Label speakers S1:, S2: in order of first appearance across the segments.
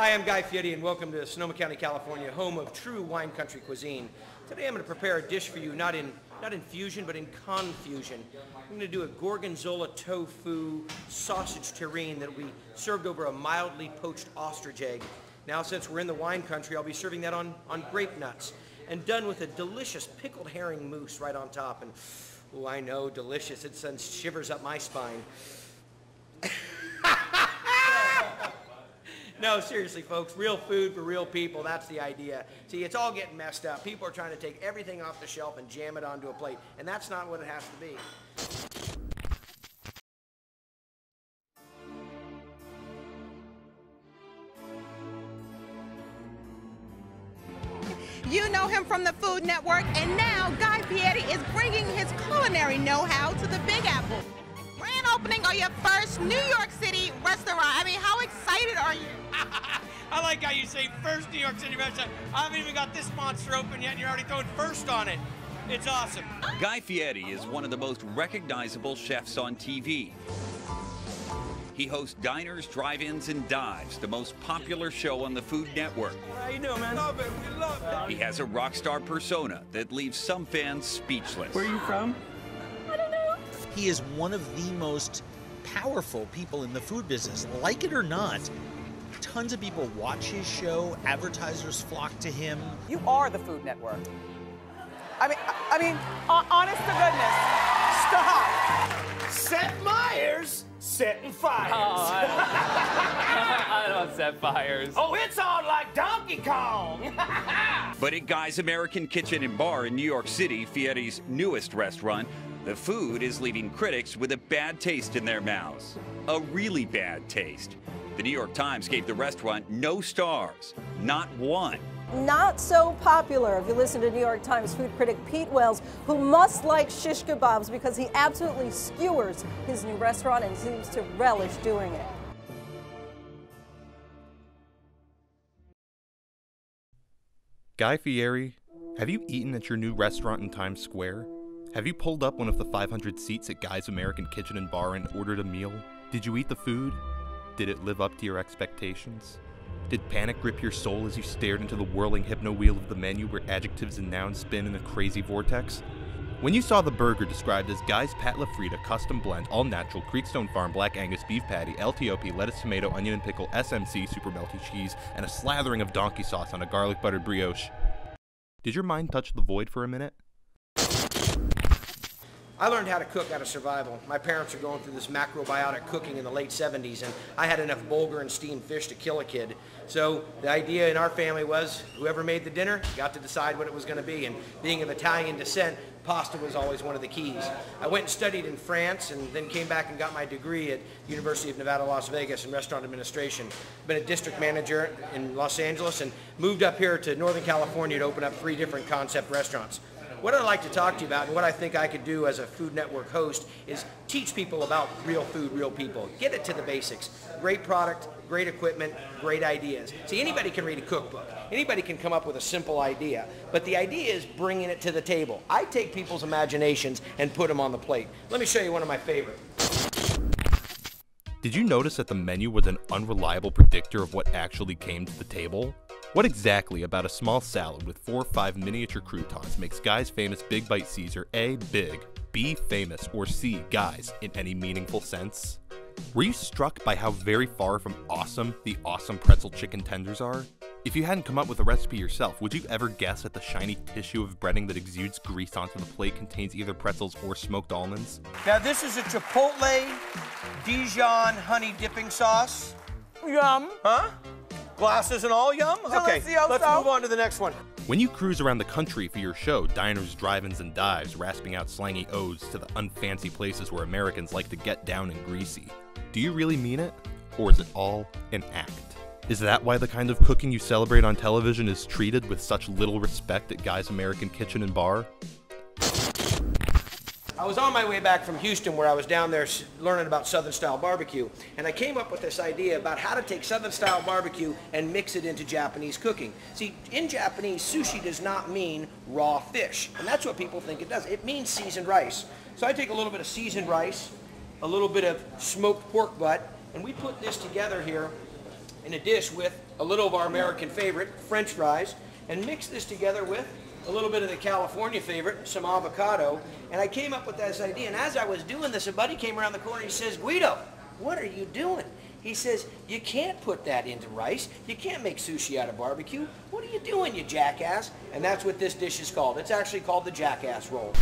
S1: Hi, I'm Guy Fieri, and welcome to Sonoma County, California, home of true wine country cuisine. Today I'm going to prepare a dish for you, not in fusion, but in confusion. I'm going to do a gorgonzola tofu sausage terrine that will be served over a mildly poached ostrich egg. Now, since we're in the wine country, I'll be serving that on grape nuts, and done with a delicious pickled herring mousse right on top. And, oh, I know, delicious. It sends shivers up my spine. No, seriously, folks, real food for real people, that's the idea. See, it's all getting messed up. People are trying to take everything off the shelf and jam it onto a plate, and that's not what it has to be.
S2: You know him from the Food Network, and now Guy Fieri is bringing his culinary know-how to the Big Apple. Grand opening of your first New York City restaurant. I mean, how excited are you?
S3: I like how you say first New York City restaurant. I haven't even got this monster open yet, and you're already throwing first on it. It's awesome.
S4: Guy Fieri is one of the most recognizable chefs on TV. He hosts Diners, Drive-Ins, and Dives, the most popular show on the Food Network.
S1: How you doing, man?
S3: Love it, we love it.
S4: He has a rock star persona that leaves some fans speechless.
S1: Where are you from?
S5: He is one of the most powerful people in the food business. Like it or not, tons of people watch his show, advertisers flock to him.
S6: You are the Food Network. I mean, honest to goodness. Stop.
S3: Set Myers, setting fires.
S7: Oh, I don't set fires.
S3: Oh, it's on like Donkey Kong.
S4: But at Guy's American Kitchen and Bar in New York City, Fieri's newest restaurant, the food is leaving critics with a bad taste in their mouths. A really bad taste. The New York Times gave the restaurant no stars, not one.
S8: Not so popular if you listen to New York Times food critic Pete Wells, who must like shish kebabs because he absolutely skewers his new restaurant and seems to relish doing it.
S9: Guy Fieri, have you eaten at your new restaurant in Times Square? Have you pulled up one of the 500 seats at Guy's American Kitchen and Bar and ordered a meal? Did you eat the food? Did it live up to your expectations? Did panic grip your soul as you stared into the whirling hypno wheel of the menu where adjectives and nouns spin in a crazy vortex? When you saw the burger described as Guy's Pat LaFrida custom blend, all natural, Creekstone Farm, Black Angus beef patty, LTOP, lettuce, tomato, onion and pickle, SMC, super melty cheese, and a slathering of donkey sauce on a garlic buttered brioche, did your mind touch the void for a minute?
S1: I learned how to cook out of survival. My parents were going through this macrobiotic cooking in the late 70s, and I had enough bulgur and steamed fish to kill a kid. So the idea in our family was whoever made the dinner got to decide what it was going to be, and being of Italian descent, pasta was always one of the keys. I went and studied in France and then came back and got my degree at University of Nevada, Las Vegas in restaurant administration. Been a district manager in Los Angeles and moved up here to Northern California to open up 3 different concept restaurants. What I'd like to talk to you about and what I think I could do as a Food Network host is teach people about real food, real people. Get it to the basics. Great product, great equipment, great ideas. See, anybody can read a cookbook. Anybody can come up with a simple idea. But the idea is bringing it to the table. I take people's imaginations and put them on the plate. Let me show you one of my favorites.
S9: Did you notice that the menu was an unreliable predictor of what actually came to the table? What exactly about a small salad with 4 or 5 miniature croutons makes Guy's famous Big Bite Caesar A, big, B, famous, or C, Guy's, in any meaningful sense? Were you struck by how very far from awesome the awesome pretzel chicken tenders are? If you hadn't come up with a recipe yourself, would you ever guess that the shiny tissue of breading that exudes grease onto the plate contains either pretzels or smoked almonds?
S3: Now this is a Chipotle Dijon honey dipping sauce.
S6: Yum.
S3: Huh? Glasses and all, yum? Okay,
S6: Delicioso.
S3: let's move on to the next one.
S9: When you cruise around the country for your show, Diners, Drive-Ins, and Dives, rasping out slangy odes to the unfancy places where Americans like to get down and greasy, do you really mean it? Or is it all an act? Is that why the kind of cooking you celebrate on television is treated with such little respect at Guy's American Kitchen and Bar?
S1: I was on my way back from Houston where I was down there learning about Southern style barbecue, and I came up with this idea about how to take Southern style barbecue and mix it into Japanese cooking. See, in Japanese, sushi does not mean raw fish, and that's what people think it does. It means seasoned rice. So I take a little bit of seasoned rice, a little bit of smoked pork butt, and we put this together here in a dish with a little of our American favorite, French fries, and mix this together with a little bit of the California favorite, some avocado, and I came up with this idea. And as I was doing this, a buddy came around the corner and he says, Guido, what are you doing? He says, you can't put that into rice. You can't make sushi out of barbecue. What are you doing, you jackass? And that's what this dish is called. It's actually called the jackass roll.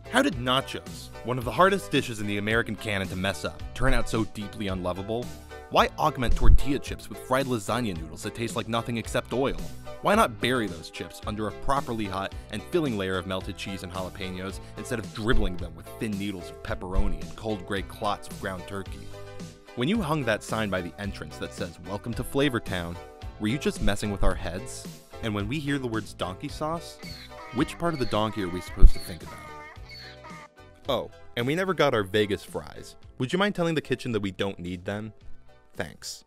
S9: How did nachos, one of the hardest dishes in the American canon to mess up, turn out so deeply unlovable? Why augment tortilla chips with fried lasagna noodles that taste like nothing except oil? Why not bury those chips under a properly hot and filling layer of melted cheese and jalapenos instead of dribbling them with thin needles of pepperoni and cold gray clots of ground turkey? When you hung that sign by the entrance that says, "Welcome to Flavortown," were you just messing with our heads? And when we hear the words donkey sauce, which part of the donkey are we supposed to think about? Oh, and we never got our Vegas fries. Would you mind telling the kitchen that we don't need them? Thanks.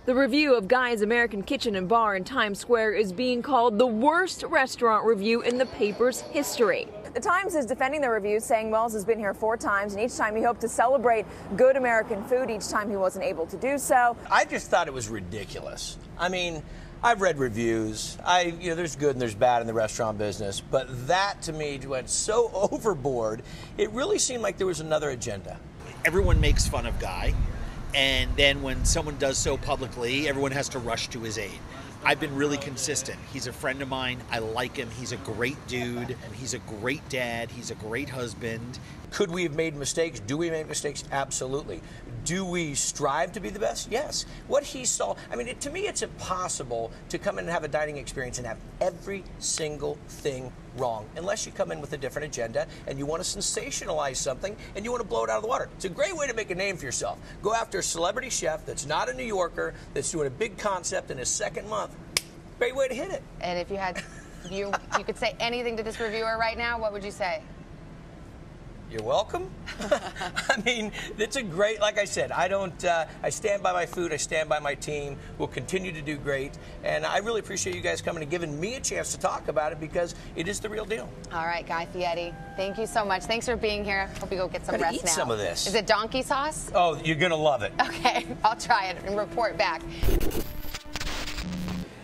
S10: The review of Guy's American Kitchen and Bar in Times Square is being called the worst restaurant review in the paper's history.
S11: The Times is defending the review, saying Wells has been here 4 times, and each time he hoped to celebrate good American food. Each time he wasn't able to do so.
S12: I just thought it was ridiculous. I mean, I've read reviews. There's good and there's bad in the restaurant business, but that to me went so overboard. It really seemed like there was another agenda.
S5: Everyone makes fun of Guy, and then when someone does so publicly, everyone has to rush to his aid. I've been really consistent. He's a friend of mine. I like him. He's a great dude, and he's a great dad. He's a great husband.
S12: Could we have made mistakes? Do we make mistakes? Absolutely. Do we strive to be the best? Yes. What he saw, I mean, to me, it's impossible to come in and have a dining experience and have every single thing wrong, unless you come in with a different agenda and you want to sensationalize something and you want to blow it out of the water. It's a great way to make a name for yourself. Go after a celebrity chef that's not a New Yorker, that's doing a big concept in his 2nd month. Great way to hit it.
S13: And if you had, you could say anything to this reviewer right now, what would you say?
S12: You're welcome. I mean, it's a great, like I said, I stand by my food, I stand by my team. We'll continue to do great. And I really appreciate you guys coming and giving me a chance to talk about it, because it is the real deal.
S13: All right, Guy Fieri, thank you so much. Thanks for being here. Hope you go get some rest
S12: eat
S13: now.
S12: some of this.
S13: Is it donkey sauce?
S12: Oh, you're going to love it.
S13: Okay, I'll try it and report back.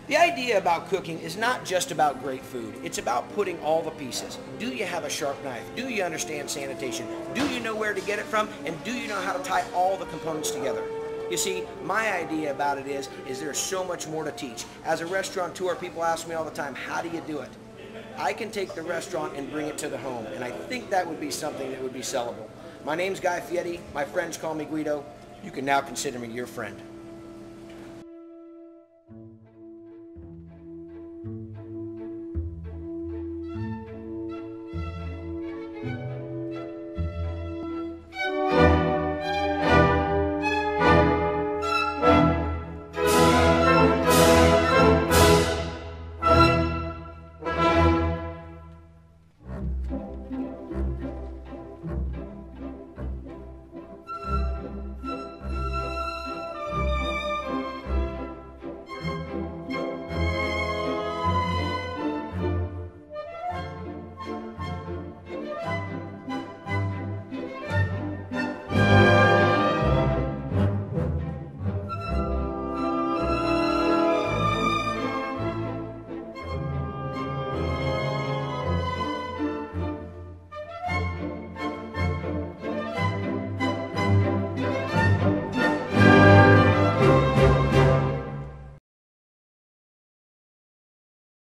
S1: The idea about cooking is not just about great food. It's about putting all the pieces. Do you have a sharp knife? Do you understand sanitation? Do you know where to get it from? And do you know how to tie all the components together? You see, my idea about it is there's so much more to teach. As a restaurateur, people ask me all the time, how do you do it? I can take the restaurant and bring it to the home, and I think that would be something that would be sellable. My name's Guy Fieri. My friends call me Guido. You can now consider me your friend.